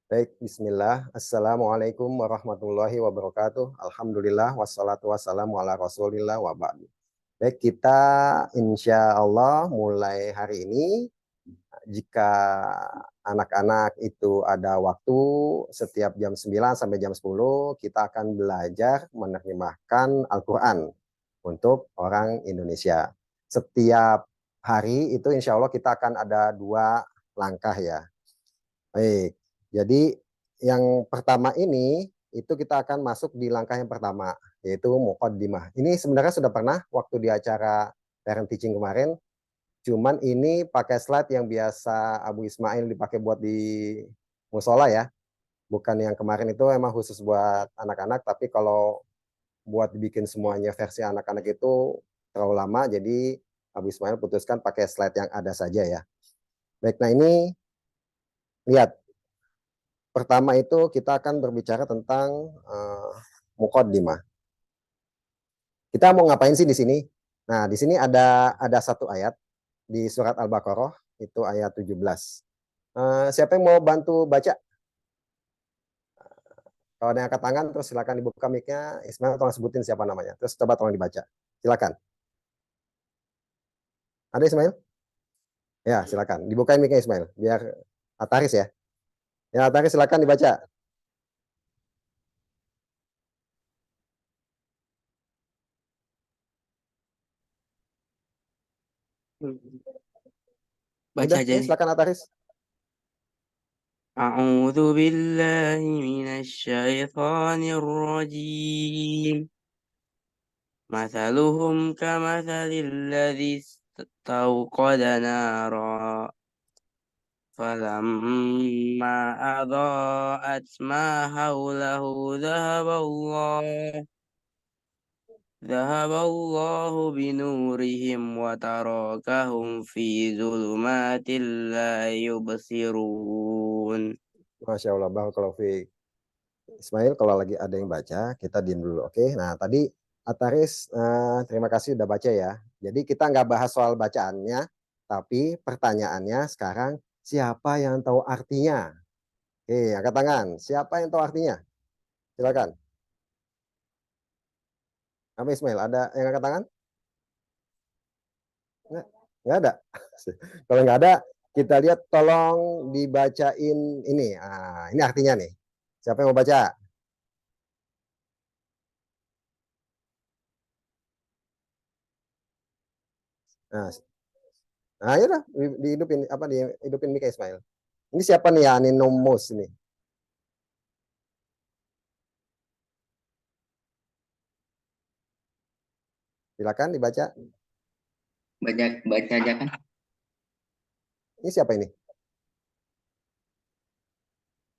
Baik, bismillah. Assalamualaikum warahmatullahi wabarakatuh. Alhamdulillah, wassalatu wassalamu ala rasulillah wa ba'du. Baik, kita insya Allah mulai hari ini, jika anak-anak itu ada waktu, setiap jam 9 sampai jam 10, kita akan belajar menerjemahkan Al-Quran untuk orang Indonesia. Setiap hari itu insya Allah kita akan ada 2 langkah ya. Baik, jadi yang pertama ini itu kita akan masuk di langkah yang pertama, yaitu muqaddimah. Ini sebenarnya sudah pernah waktu di acara parent teaching kemarin, cuman ini pakai slide yang biasa Abu Ismail dipakai buat di musola ya. Bukan yang kemarin itu emang khusus buat anak-anak, tapi kalau buat dibikin semuanya versi anak-anak itu terlalu lama, jadi Abu Ismail putuskan pakai slide yang ada saja ya. Baik, nah ini lihat. Pertama itu kita akan berbicara tentang muqaddimah. Kita mau ngapain sih di sini? Nah, di sini ada satu ayat di surat Al-Baqarah, itu ayat 17. Siapa yang mau bantu baca? Kalau ada yang angkat tangan, terus silakan dibuka mic-nya. Ismail tolong sebutin siapa namanya. Terus coba tolong dibaca. Silakan. Ada Ismail? Ya, silakan. Dibukain mic-nya Ismail, biar Ataris ya. Ya, Ataris silakan dibaca. Baca Udah, aja ya nih. silakan Ataris. A'udzu billahi minasyaitonir rajim. Mathaluhum kamathalil ladzi istawqada nara. Falamma adha'at ma hawlahu dhahaballahu binurihim wa tarakahum fi dhulumatin la yubsirun. Masya Allah, barakallahu fiik. Ismail, kalau lagi ada yang baca, kita diam dulu. Oke, nah tadi Ataris, terima kasih udah baca ya. Jadi kita nggak bahas soal bacaannya, tapi pertanyaannya sekarang, siapa yang tahu artinya? Oke, angkat tangan. Siapa yang tahu artinya? Silakan. Apa Ismail, ada yang angkat tangan? Nggak ada. Kalau nggak ada, kita lihat tolong dibacain ini. Ini artinya nih. Siapa yang mau baca? Nah, ya udah dihidupin apa dihidupin Mika Ismail. Ini siapa nih ya? Aninomus ini. Silakan dibaca. Baca aja kan. Ini siapa ini?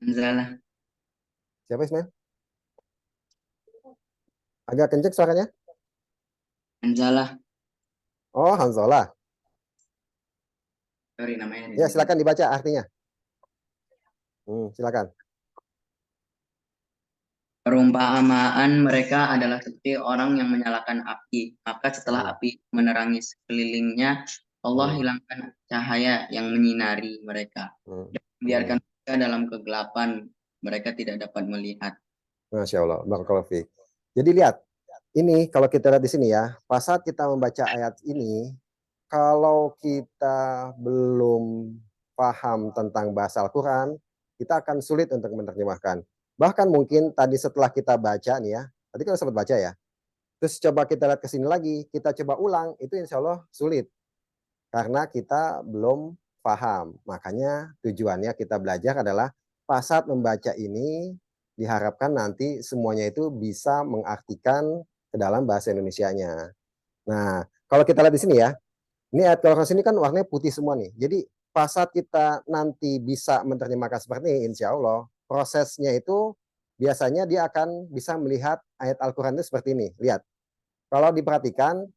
Anzalah. Siapa Ismail? Agak kenceng suaranya. Anzalah. Oh, Hanzola. Sorry namanya Ya, disebut. silakan dibaca artinya. Silakan. Perumpamaan mereka adalah seperti orang yang menyalakan api. Maka setelah Hmm. api menerangi sekelilingnya, Allah Hmm. hilangkan cahaya yang menyinari mereka. Hmm. Dan Hmm. biarkan mereka dalam kegelapan, mereka tidak dapat melihat. Masya Allah. Barakallahu fiik. Jadi lihat, ini kalau kita lihat di sini ya, pas saat kita membaca ayat ini, kalau kita belum paham tentang bahasa Al-Quran, kita akan sulit untuk menerjemahkan. Bahkan mungkin tadi setelah kita baca nih ya, tadi kita sempat baca ya, terus coba kita lihat ke sini lagi, kita coba ulang, itu insya Allah sulit. Karena kita belum paham. Makanya tujuannya kita belajar adalah pas saat membaca ini, diharapkan nanti semuanya itu bisa mengartikan ke dalam bahasa Indonesianya. Nah, kalau kita lihat di sini ya, ini ayat Al-Qur'an ini kan warnanya putih semua nih. Jadi pas saat kita nanti bisa menerjemahkan seperti ini, insya Allah prosesnya itu biasanya dia akan bisa melihat ayat Al-Quran itu seperti ini. Lihat, kalau diperhatikan,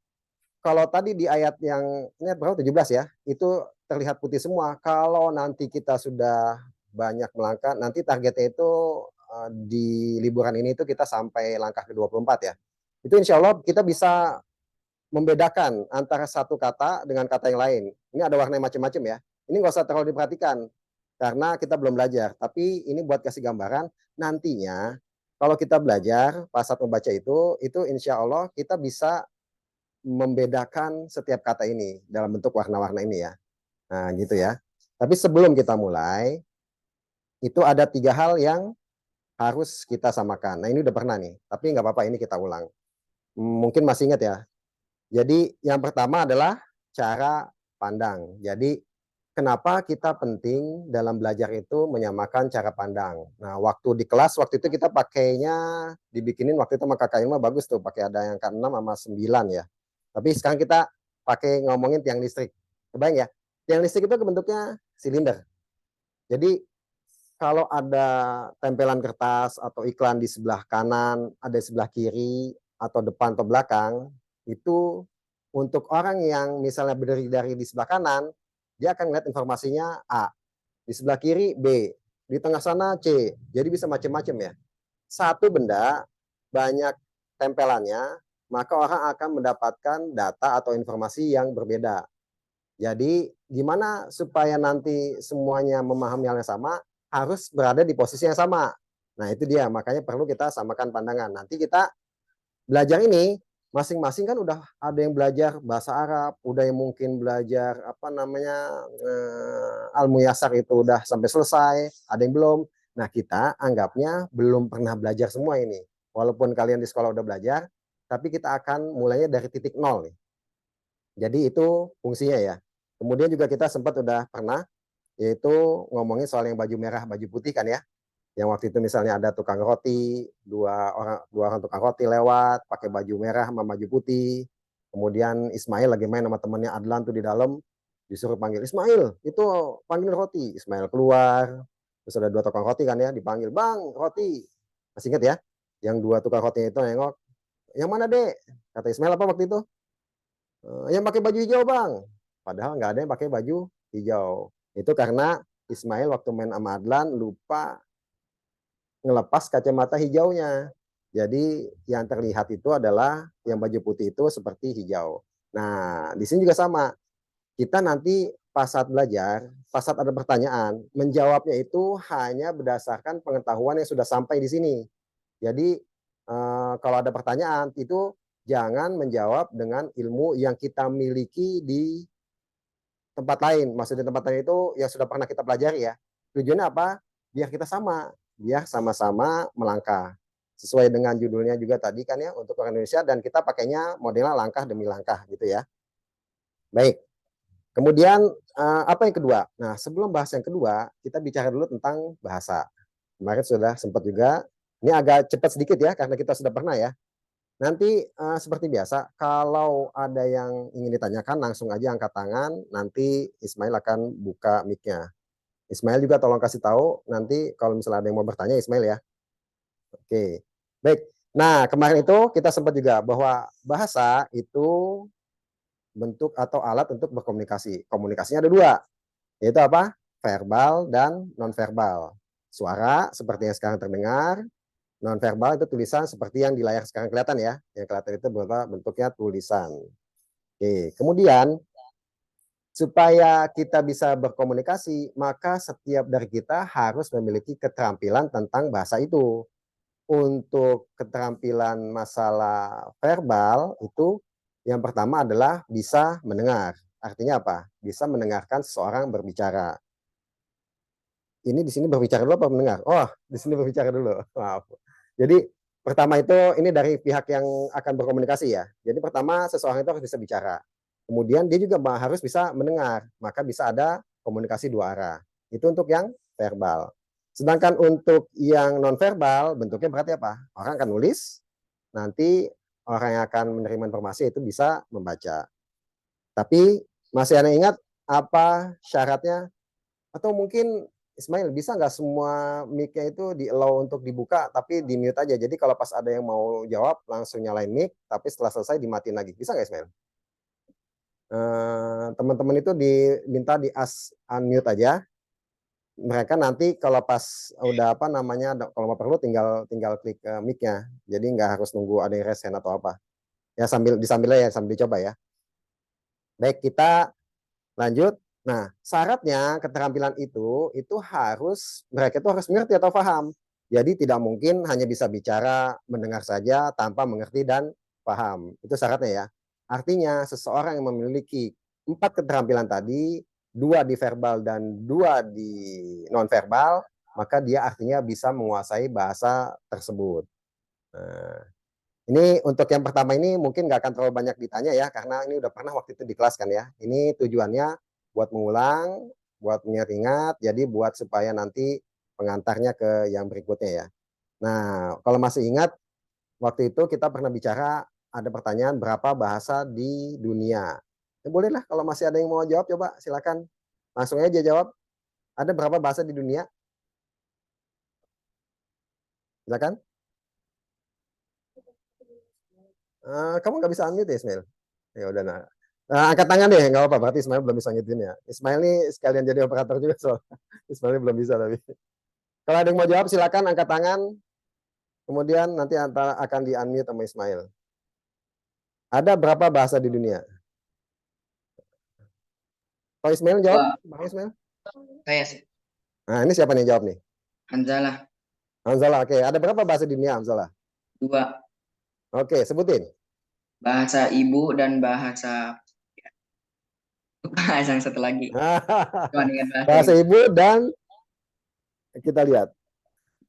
kalau tadi di ayat yang ini berapa 17 ya, itu terlihat putih semua. Kalau nanti kita sudah banyak melangkah, nanti targetnya itu di liburan ini itu kita sampai langkah ke-24 ya. Itu insya Allah kita bisa membedakan antara satu kata dengan kata yang lain. Ini ada warna macam-macam ya. Ini nggak usah terlalu diperhatikan. karena kita belum belajar. Tapi ini buat kasih gambaran, nantinya kalau kita belajar pas saat membaca itu insya Allah kita bisa membedakan setiap kata ini dalam bentuk warna-warna ini ya. Nah gitu ya. Tapi sebelum kita mulai, itu ada 3 hal yang harus kita samakan. Nah ini udah pernah nih, tapi nggak apa-apa ini kita ulang. Mungkin masih ingat ya. Jadi yang pertama adalah cara pandang. Jadi kenapa kita penting dalam belajar itu menyamakan cara pandang. Nah waktu di kelas waktu itu kita pakainya dibikinin waktu itu sama kakak Ilma bagus tuh, pakai ada yang ke-6 sama 9 ya. Tapi sekarang kita pakai ngomongin tiang listrik. Kebayang ya? Tiang listrik itu bentuknya silinder. Jadi kalau ada tempelan kertas atau iklan di sebelah kanan, ada di sebelah kiri, atau depan atau belakang, itu untuk orang yang misalnya berdiri dari di sebelah kanan, dia akan melihat informasinya A, di sebelah kiri B, di tengah sana C, jadi bisa macam-macam ya. Satu benda, banyak tempelannya, maka orang akan mendapatkan data atau informasi yang berbeda. Jadi gimana supaya nanti semuanya memahami hal yang sama, harus berada di posisi yang sama. Nah itu dia, makanya perlu kita samakan pandangan. Nanti kita belajar ini, masing-masing kan udah ada yang belajar bahasa Arab, udah yang mungkin belajar apa namanya Al-Muyassar itu udah sampai selesai, ada yang belum. Nah kita anggapnya belum pernah belajar semua ini. Walaupun kalian di sekolah udah belajar, tapi kita akan mulainya dari titik nol nih. Jadi itu fungsinya ya. Kemudian juga kita sempat udah pernah yaitu ngomongin soal yang baju merah, baju putih kan ya. Yang waktu itu misalnya ada tukang roti, dua orang tukang roti lewat pakai baju merah sama baju putih. Kemudian Ismail lagi main sama temannya Adlan tuh di dalam, disuruh panggil Ismail, itu panggil roti. Ismail keluar, terus ada 2 tukang roti kan ya, dipanggil, "Bang, roti." Masih ingat ya? Yang 2 tukang roti itu nengok, "Yang mana, Dek?" Kata Ismail apa waktu itu? Yang pakai baju hijau bang, padahal nggak ada yang pakai baju hijau. Itu karena Ismail waktu main sama Adlan lupa ngelepas kacamata hijaunya. Jadi yang terlihat itu adalah yang baju putih itu seperti hijau. Nah di sini juga sama, kita nanti pas saat belajar, pas saat ada pertanyaan, menjawabnya itu hanya berdasarkan pengetahuan yang sudah sampai di sini. Jadi kalau ada pertanyaan itu jangan menjawab dengan ilmu yang kita miliki di tempat lain. Maksudnya tempat lain itu yang sudah pernah kita pelajari ya. Tujuannya apa? Biar kita sama, biar sama-sama melangkah. Sesuai dengan judulnya juga tadi kan ya untuk orang Indonesia dan kita pakainya modelnya langkah demi langkah gitu ya. Baik. Kemudian apa yang kedua? Nah, sebelum bahas yang kedua, kita bicara dulu tentang bahasa. Kemarin sudah sempat juga. Ini agak cepat sedikit ya karena kita sudah pernah ya. Nanti seperti biasa, kalau ada yang ingin ditanyakan langsung aja angkat tangan, nanti Ismail akan buka mic-nya. Ismail juga tolong kasih tahu nanti kalau misalnya ada yang mau bertanya Ismail ya. Oke, baik. Nah kemarin itu kita sempat juga bahwa bahasa itu bentuk atau alat untuk berkomunikasi. Komunikasinya ada 2, yaitu apa? Verbal dan non-verbal. Suara seperti yang sekarang terdengar, non-verbal itu tulisan seperti yang di layar sekarang kelihatan ya. Yang kelihatan itu bentuknya tulisan. Oke, kemudian supaya kita bisa berkomunikasi, maka setiap dari kita harus memiliki keterampilan tentang bahasa itu. Untuk keterampilan masalah verbal itu yang pertama adalah bisa mendengar. Artinya apa? Bisa mendengarkan seseorang berbicara. Ini di sini berbicara dulu apa mendengar? Oh, di sini berbicara dulu. Maaf. Jadi pertama itu ini dari pihak yang akan berkomunikasi ya. Jadi pertama seseorang itu harus bisa bicara. Kemudian dia juga harus bisa mendengar. Maka bisa ada komunikasi 2 arah. Itu untuk yang verbal. Sedangkan untuk yang non verbal bentuknya berarti apa? Orang akan nulis, nanti orang yang akan menerima informasi itu bisa membaca. Tapi masih ada ingat apa syaratnya? Atau mungkin Ismail bisa nggak semua mic-nya itu di-allow untuk dibuka tapi di-mute aja. Jadi kalau pas ada yang mau jawab langsung nyalain mic, tapi setelah selesai dimatiin lagi. Bisa nggak Ismail? Teman-teman itu diminta di unmute aja. Mereka nanti kalau pas udah apa namanya kalau mau perlu tinggal klik mic-nya. Jadi nggak harus nunggu ada yang raise hand atau apa. Ya sambil disambil ya sambil dicoba ya. Baik, kita lanjut. Nah, syaratnya keterampilan itu harus mereka itu harus mengerti atau paham. Jadi tidak mungkin hanya bisa bicara, mendengar saja tanpa mengerti dan paham. Itu syaratnya ya. Artinya seseorang yang memiliki 4 keterampilan tadi, 2 di verbal dan 2 di non verbal, maka dia artinya bisa menguasai bahasa tersebut. Nah, ini untuk yang pertama ini mungkin nggak akan terlalu banyak ditanya ya, karena ini udah pernah waktu itu di kelas kan ya. Ini tujuannya buat mengulang, buat mengingat-ingat, jadi buat supaya nanti pengantarnya ke yang berikutnya ya. Nah, kalau masih ingat, waktu itu kita pernah bicara ada pertanyaan berapa bahasa di dunia. Ya, bolehlah kalau masih ada yang mau jawab, coba silakan. Langsung aja jawab. Ada berapa bahasa di dunia? Silakan. Kamu nggak bisa unmute ya, Ismail? Ya udah, nah. Angkat tangan deh, nggak apa-apa. Berarti Ismail belum bisa ngituin ya. Ismail nih sekalian jadi operator juga soal. Ismail belum bisa tapi. Kalau ada yang mau jawab silakan angkat tangan. Kemudian nanti akan di unmute sama Ismail. Ada berapa bahasa di dunia? Kalau Ismail jawab, Wah, Bang Ismail. saya sih. Nah, ini siapa nih yang jawab nih? Hanzalah, Hamzalah. Oke, ada berapa bahasa di dunia, Hamzalah? 2. Oke, sebutin. Bahasa ibu dan bahasa bahasa yang satu lagi. Cuma ingat bahasa Bahasa ibu. ibu dan kita lihat.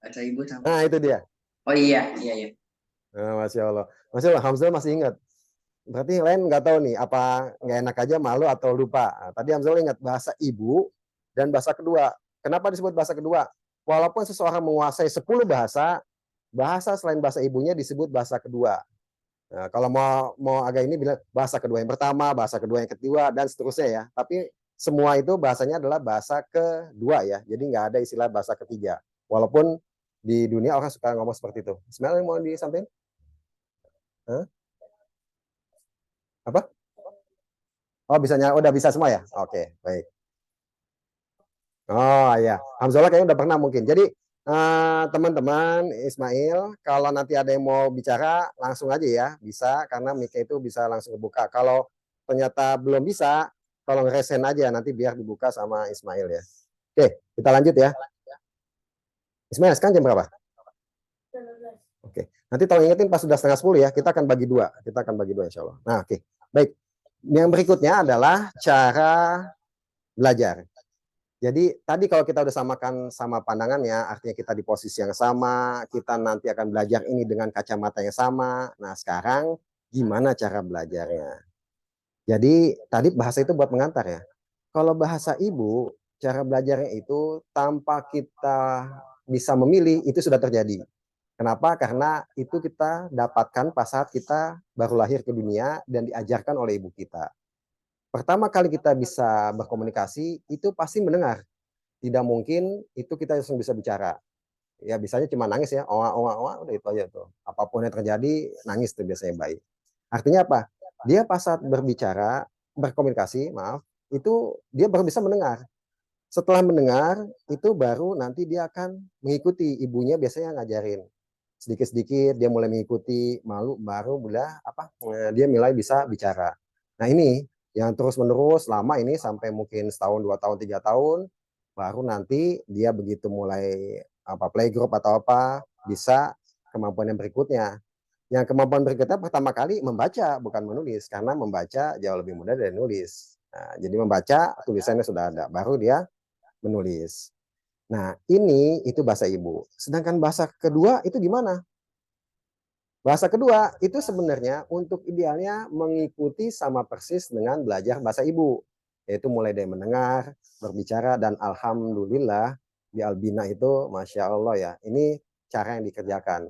Bahasa ibu sama. Nah, itu dia. Oh iya, iya, iya. Nah, Masya Allah. Masya Allah, Hamzah masih ingat. Berarti lain nggak tahu nih, apa nggak enak aja, malu atau lupa. Nah, tadi Hamzah ingat bahasa ibu dan bahasa kedua. Kenapa disebut bahasa kedua? Walaupun seseorang menguasai 10 bahasa, bahasa selain bahasa ibunya disebut bahasa kedua. Nah, kalau mau agak ini bilang bahasa kedua yang pertama, bahasa kedua yang kedua, dan seterusnya ya. Tapi semua itu bahasanya adalah bahasa kedua ya. Jadi nggak ada istilah bahasa ketiga. Walaupun di dunia orang suka ngomong seperti itu. Ismail mau disampaikan? Hah? Apa? Oh, udah bisa semua ya? Oke, baik. Oh ya, Hamzullah kayaknya udah pernah mungkin. Jadi teman-teman Ismail, kalau nanti ada yang mau bicara langsung aja ya, bisa karena mic itu bisa langsung kebuka. Kalau ternyata belum bisa, tolong resen aja nanti biar dibuka sama Ismail ya. Oke, kita lanjut ya. Ismail, sekarang jam berapa? Oke, nanti tolong ingetin pas sudah setengah 10 ya, kita akan bagi dua. Kita akan bagi dua insya Allah. Nah, oke. Baik, yang berikutnya adalah cara belajar. Jadi tadi kalau kita udah samakan sama pandangannya, artinya kita di posisi yang sama, kita nanti akan belajar ini dengan kacamata yang sama. Nah, sekarang gimana cara belajarnya? Jadi tadi bahasa itu buat mengantar ya. Kalau bahasa ibu, cara belajarnya itu tanpa kita bisa memilih, itu sudah terjadi. Kenapa? Karena itu kita dapatkan pas saat kita baru lahir ke dunia dan diajarkan oleh ibu kita. Pertama kali kita bisa berkomunikasi, itu pasti mendengar. Tidak mungkin itu kita langsung bisa bicara. Ya bisanya cuma nangis ya, oa oa oa udah itu aja tuh. Apapun yang terjadi nangis tuh biasanya bayi. Artinya apa? Dia pas saat berbicara, berkomunikasi, maaf, itu dia baru bisa mendengar. Setelah mendengar, itu baru nanti dia akan mengikuti ibunya biasanya ngajarin. Sedikit-sedikit dia mulai mengikuti, malu baru dia mulai bisa bicara. Nah, ini yang terus-menerus lama ini sampai mungkin setahun, 2 tahun, 3 tahun, baru nanti dia begitu mulai playgroup atau apa bisa kemampuan yang berikutnya. Yang kemampuan berikutnya pertama kali membaca bukan menulis karena membaca jauh lebih mudah dari nulis. Nah, jadi membaca tulisannya sudah ada, baru dia menulis. Nah, ini itu bahasa ibu. Sedangkan bahasa kedua itu gimana? Bahasa kedua itu sebenarnya untuk idealnya mengikuti sama persis dengan belajar bahasa ibu, yaitu mulai dari mendengar, berbicara, dan alhamdulillah di Albina itu Masya Allah ya, ini cara yang dikerjakan.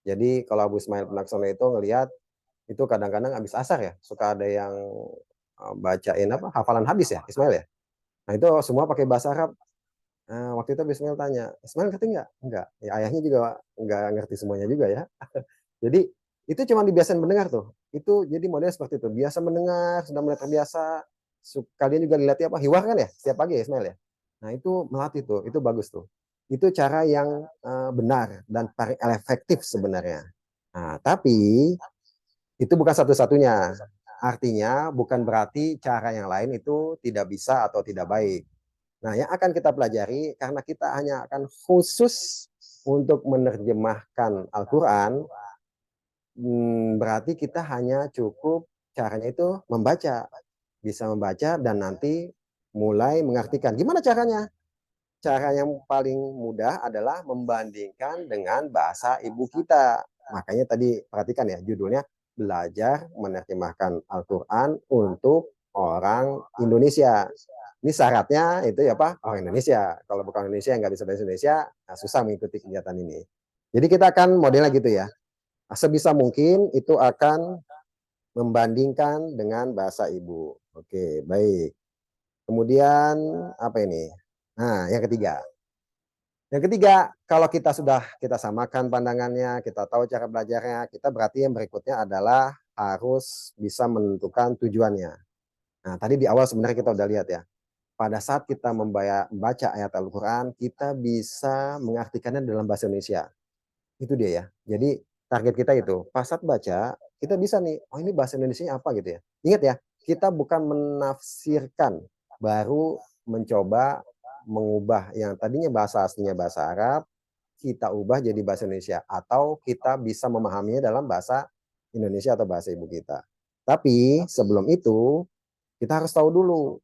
Jadi kalau Abu Ismail Penaksono itu ngelihat, itu kadang-kadang habis asar ya, suka ada yang bacain hafalan hadis ya Ismail ya. Nah itu semua pakai bahasa Arab. Nah, waktu itu Abu Ismail tanya, Ismail ngerti nggak? Enggak. Ya, ayahnya juga nggak ngerti semuanya juga ya. Jadi itu cuma dibiasain mendengar tuh. Itu jadi modelnya seperti itu. Biasa mendengar, sudah mulai terbiasa. Kalian juga dilatih hiwar kan ya setiap pagi ya Ismail ya. Nah itu melatih tuh, itu bagus tuh. Itu cara yang benar dan paling efektif sebenarnya. Nah tapi itu bukan satu-satunya. Artinya bukan berarti cara yang lain itu tidak bisa atau tidak baik. Nah, yang akan kita pelajari karena kita hanya akan khusus untuk menerjemahkan Al-Quran, berarti kita hanya cukup caranya itu membaca. Bisa membaca dan nanti mulai mengartikan. Gimana caranya? Cara yang paling mudah adalah membandingkan dengan bahasa ibu kita. Makanya tadi perhatikan ya, judulnya belajar menerjemahkan Al-Quran untuk orang Indonesia. Ini syaratnya itu ya Pak, orang Indonesia. Kalau bukan Indonesia nggak bisa bahasa Indonesia, nah susah mengikuti kegiatan ini. Jadi kita akan modelnya gitu ya. Sebisa mungkin itu akan membandingkan dengan bahasa ibu. Oke, baik. Kemudian apa ini? Nah, yang ketiga. Yang ketiga, kalau kita sudah kita samakan pandangannya, kita tahu cara belajarnya, kita berarti yang berikutnya adalah harus bisa menentukan tujuannya. Nah, tadi di awal sebenarnya kita udah lihat ya. Pada saat kita membaca ayat Al-Quran, kita bisa mengartikannya dalam bahasa Indonesia. Itu dia ya. Jadi target kita itu, pas saat baca, kita bisa nih, oh ini bahasa Indonesia apa gitu ya. Ingat ya, kita bukan menafsirkan, baru mencoba mengubah yang tadinya bahasa aslinya bahasa Arab, kita ubah jadi bahasa Indonesia. Atau kita bisa memahaminya dalam bahasa Indonesia atau bahasa ibu kita. Tapi sebelum itu, kita harus tahu dulu,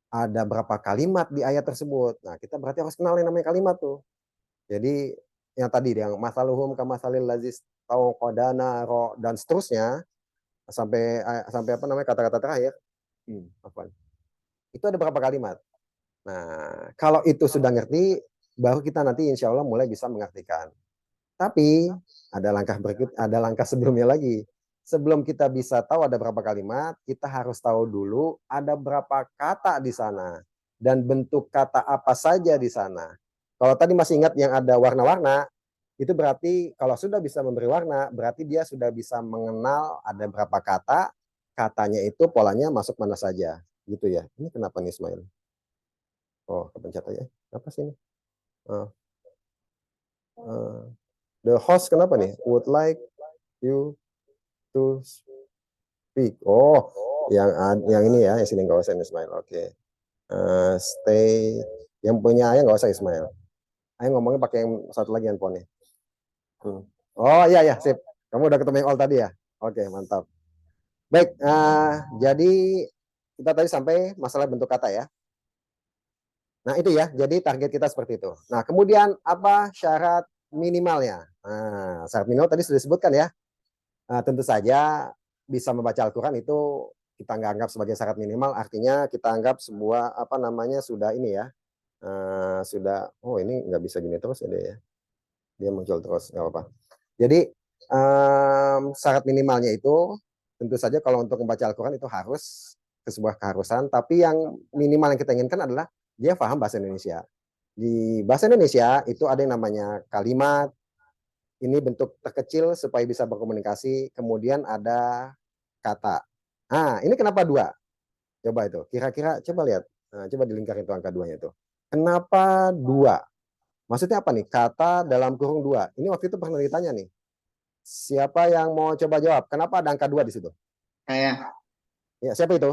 ada berapa kalimat di ayat tersebut. Nah, kita berarti harus kenal yang namanya kalimat tuh. Jadi yang tadi yang masaluhum kamasalil lazis tauqadana ro dan seterusnya sampai sampai apa namanya kata-kata terakhir. Apa? Itu ada berapa kalimat. Nah, kalau itu sudah ngerti, baru kita nanti insya Allah mulai bisa mengartikan. Tapi ada langkah berikut, ada langkah sebelumnya lagi. Sebelum kita bisa tahu ada berapa kalimat, kita harus tahu dulu ada berapa kata di sana dan bentuk kata apa saja di sana. Kalau tadi masih ingat yang ada warna-warna, itu berarti kalau sudah bisa memberi warna, berarti dia sudah bisa mengenal ada berapa kata, katanya itu polanya masuk mana saja, gitu ya. Ini kenapa nih Ismail? Oh, kepencet aja. Apa sih ini? Uh, uh, the host kenapa nih? Would like you to speak. Oh, yang ini ya, yang sini nggak usah Ismail. Oke. Okay. Stay. Yang punya ayah nggak usah Ismail. Ayah ngomongnya pakai yang satu lagi handphonenya. Oh iya ya, sip. Kamu udah ketemu yang all tadi ya? Oke, mantap. Baik, jadi kita tadi sampai masalah bentuk kata ya. Nah itu ya, jadi target kita seperti itu. Nah kemudian apa syarat minimalnya? Nah, syarat minimal tadi sudah disebutkan ya. Tentu saja bisa membaca Al-Quran itu kita nggak anggap sebagai syarat minimal, artinya kita anggap sebuah apa namanya sudah ini ya, sudah oh ini nggak bisa gini terus ya dia muncul terus nggak apa-apa. Jadi syarat minimalnya itu tentu saja kalau untuk membaca Al-Quran itu harus ke sebuah keharusan, tapi yang minimal yang kita inginkan adalah dia paham bahasa Indonesia. Di bahasa Indonesia itu ada yang namanya kalimat, ini bentuk terkecil supaya bisa berkomunikasi, kemudian ada kata. Nah, ini kenapa dua? Coba itu, kira-kira coba lihat, coba dilingkarin itu angka duanya itu. Kenapa dua? Maksudnya apa nih? Kata dalam kurung dua. Ini waktu itu pernah ditanya nih. Siapa yang mau coba jawab? Kenapa ada angka dua di situ? Saya, Ya, siapa itu?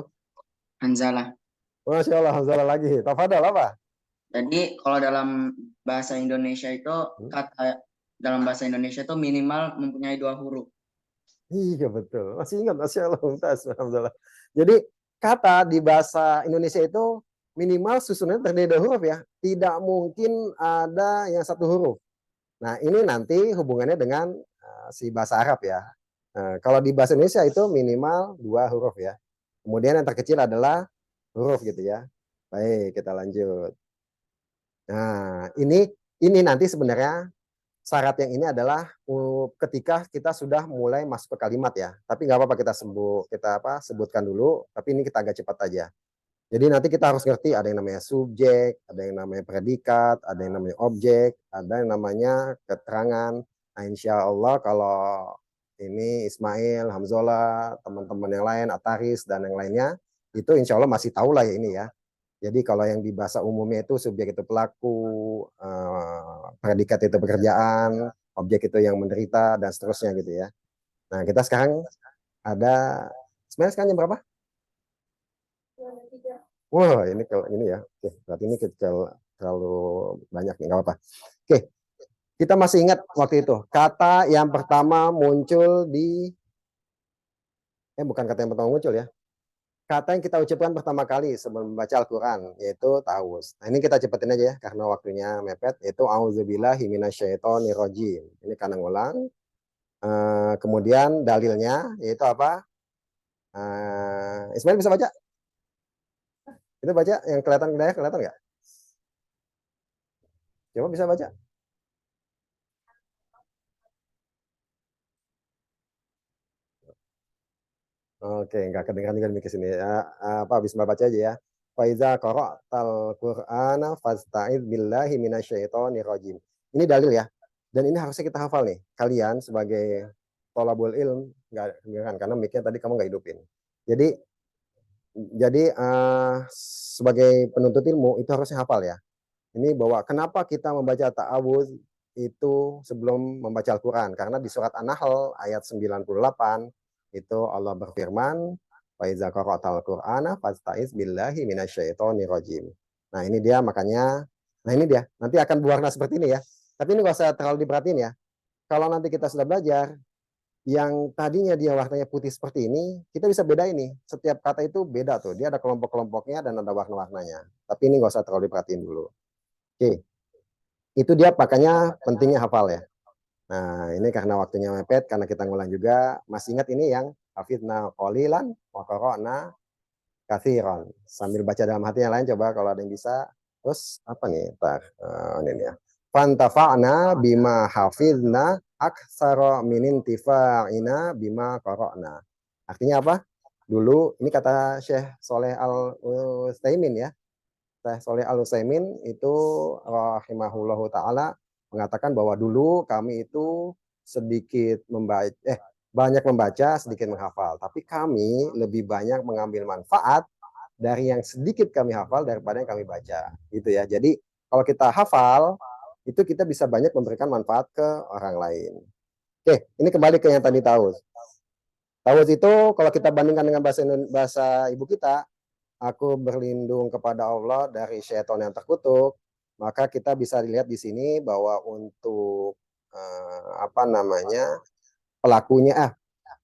Hanzalah. Masya Allah, Hamzah lagi. Tafadhal apa? Jadi kalau dalam bahasa Indonesia itu kata dalam bahasa Indonesia itu minimal mempunyai 2 huruf. Iya betul. Masih ingat, Masya Allah, Mumtaz. Alhamdulillah. Jadi kata di bahasa Indonesia itu minimal susunannya terdiri dari huruf ya. Tidak mungkin ada yang satu huruf. Nah ini nanti hubungannya dengan si bahasa Arab ya. Kalau di bahasa Indonesia itu minimal 2 huruf ya. Kemudian yang terkecil adalah huruf gitu ya. Baik, kita lanjut. Nah, ini nanti sebenarnya syarat yang ini adalah ketika kita sudah mulai masuk ke kalimat ya. Tapi nggak apa-apa sebutkan dulu, tapi ini kita agak cepat aja. Jadi nanti kita harus ngerti ada yang namanya subjek, ada yang namanya predikat, ada yang namanya objek, ada yang namanya keterangan. Nah, insya Allah kalau ini Ismail, Hamzola, teman-teman yang lain, Ataris, dan yang lainnya, itu insya Allah masih tahu lah ya ini ya. Jadi kalau yang di bahasa umumnya itu subjek itu pelaku, predikat itu pekerjaan, objek itu yang menderita, dan seterusnya gitu ya. Nah kita sekarang ada Ismail sekarang jam berapa? Wah, ini kalau ini ya. Oke, berarti ini terlalu banyak nih, nggak apa-apa. Oke, kita masih ingat waktu itu kata yang pertama muncul di bukan kata yang pertama muncul ya. Kata yang kita ucapkan pertama kali sebelum membaca Al-Quran, yaitu ta'awuz. Nah, ini kita cepetin aja ya, karena waktunya mepet, yaitu a'udzubillahi minasyaitonirrajim. Ini karena ngulang. Kemudian dalilnya, yaitu apa? Ismail bisa baca? Itu baca yang kelihatan nggak? Coba bisa baca? Oke, nggak kedengeran juga di sini. Apa Bismillah baca aja ya. Faiza qara'tal Qur'ana fasta'id billahi minasyaitonir rajim. Ini dalil ya. Dan ini harusnya kita hafal nih. Kalian sebagai tolabul ilm nggak kedengeran karena mic-nya tadi kamu nggak hidupin. Jadi sebagai penuntut ilmu itu harusnya hafal ya. Ini bahwa kenapa kita membaca ta'awudz itu sebelum membaca Al-Quran. Karena di surat An-Nahl ayat 98 itu Allah berfirman, "Wa idza qara'tal Qur'ana fasta'iz billahi minasyaitonir rajim." Nah, ini dia makanya ini dia. Nanti akan berwarna seperti ini ya. Tapi ini nggak usah terlalu diperhatiin ya. Kalau nanti kita sudah belajar, yang tadinya dia warnanya putih seperti ini, kita bisa bedain nih. Setiap kata itu beda tuh. Dia ada kelompok-kelompoknya dan ada warna-warnanya. Tapi ini nggak usah terlalu diperhatiin dulu. Oke, itu dia makanya pentingnya hafal ya. Nah, ini karena waktunya mepet, karena kita ngulang juga, masih ingat ini yang hafidna qalilan wa qara'na katsiran. Sambil baca dalam hati yang lain coba kalau ada yang bisa. Terus apa nih? Ini ya. Fantafa'na bima hafidna aktsara min intifa'ina bima qara'na. Artinya apa? Dulu ini kata Syekh Soleh Al-Utsaimin ya. Syekh Soleh Al-Utsaimin itu rahimahullahu taala mengatakan bahwa dulu kami itu sedikit banyak membaca, sedikit menghafal, tapi kami lebih banyak mengambil manfaat dari yang sedikit kami hafal daripada yang kami baca. Gitu ya. Jadi kalau kita hafal itu kita bisa banyak memberikan manfaat ke orang lain. Oke, ini kembali ke yang tadi tahu. Tahu itu kalau kita bandingkan dengan bahasa ibu kita, aku berlindung kepada Allah dari syaitan yang terkutuk, maka kita bisa dilihat di sini bahwa untuk pelakunya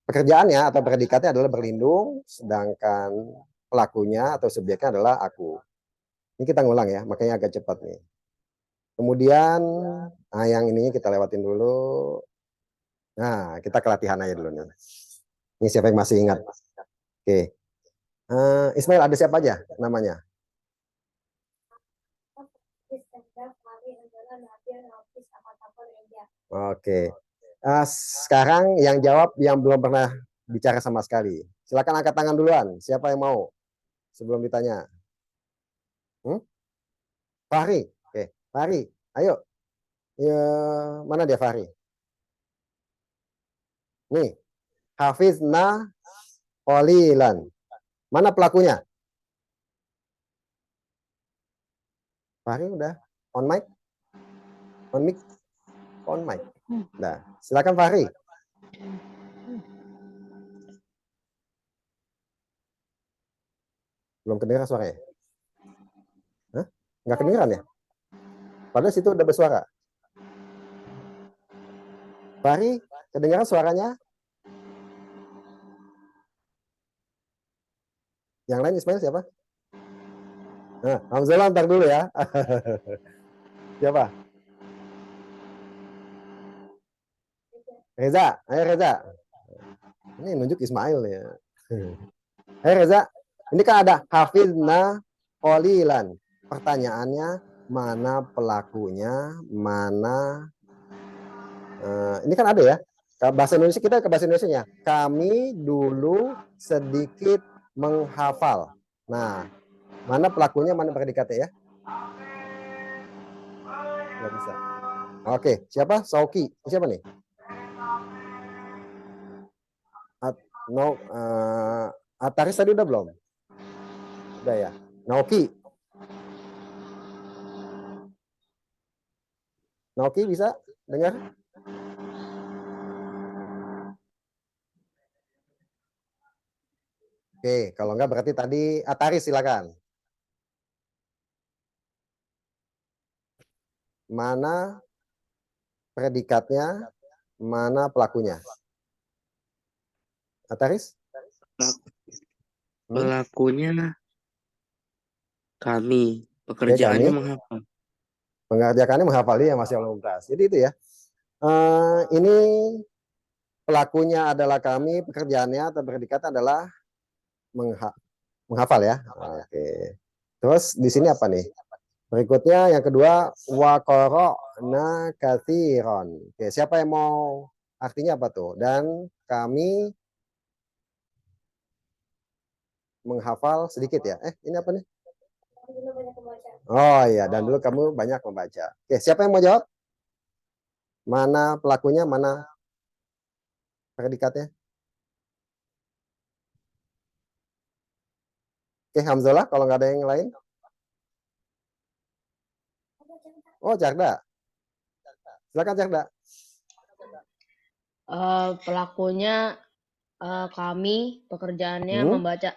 pekerjaannya atau predikatnya adalah berlindung, sedangkan pelakunya atau subjeknya adalah aku. Ini kita ngulang ya, makanya agak cepat nih. Kemudian yang ininya kita lewatin dulu. Nah, kita ke latihan aja dulu nih. Ini siapa yang masih ingat? Oke. Ismail ada siapa aja namanya? Oke. Sekarang yang jawab yang belum pernah bicara sama sekali. Silakan angkat tangan duluan. Siapa yang mau sebelum ditanya? Fahri. Oke, Fahri. Ayo. Ya, mana dia Fahri? Nih, Hafizna qalilan. Mana pelakunya? Fahri udah on mic? On mic? On mic. Nah, silakan Fahri. Belum kedengeran suaranya? Hah? Nggak kedengeran ya? Padahal situ udah bersuara. Fahri, kedengeran suaranya? Yang lain Ismail siapa? Nah, Hamzullah ntar dulu ya. Siapa? Reza. Ayo Reza. Ini nunjuk Ismail ya. Ayo Reza. Ini kan ada hafizna qalilan. Pertanyaannya mana pelakunya, mana ini kan ada ya. Bahasa Indonesia kita ke bahasa Indonesianya. Kami dulu sedikit menghafal. Nah, mana pelakunya, mana predikatnya ya? Nggak bisa. Oke, siapa? Sauki. Siapa nih? Ataris tadi udah belum? Udah ya. Naoki. Naoki bisa dengar? Oke, kalau enggak berarti tadi Atari silakan. Mana predikatnya, mana pelakunya? Ataris? Pelakunya kami, Oke, pekerjaannya kami. menghafal. Pengerjakannya menghafal ya, Masya Allah Mumtaz. Jadi itu ya. Ini pelakunya adalah kami, pekerjaannya atau predikatnya adalah menghafal ya. Oke. Terus di sini apa nih? Berikutnya yang kedua wa qara'na katsiran. Oke, siapa yang mau artinya apa tuh? Dan kami menghafal sedikit ya. Ini apa nih? Oh iya, dan dulu kamu banyak membaca. Oke, siapa yang mau jawab? Mana pelakunya, mana predikatnya? Oke, Hamzullah, kalau nggak ada yang lain. Oh, Jarda. Silakan Jarda. Pelakunya kami, pekerjaannya membaca.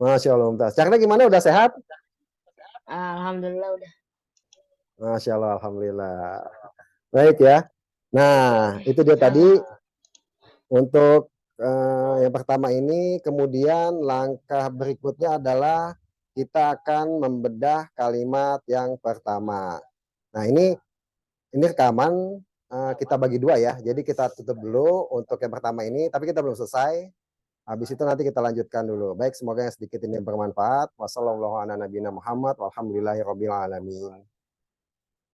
Masya Allah, Mumtaz. Jarda gimana? Udah sehat? Alhamdulillah udah. Masya Allah, Alhamdulillah. Baik ya. Nah, itu dia tadi untuk yang pertama ini. Kemudian langkah berikutnya adalah kita akan membedah kalimat yang pertama. Nah, ini rekaman kita bagi dua ya. Jadi kita tutup dulu untuk yang pertama ini, tapi kita belum selesai. Habis itu nanti kita lanjutkan dulu. Baik, semoga yang sedikit ini bermanfaat. Wassalamualaikum warahmatullahi wabarakatuh.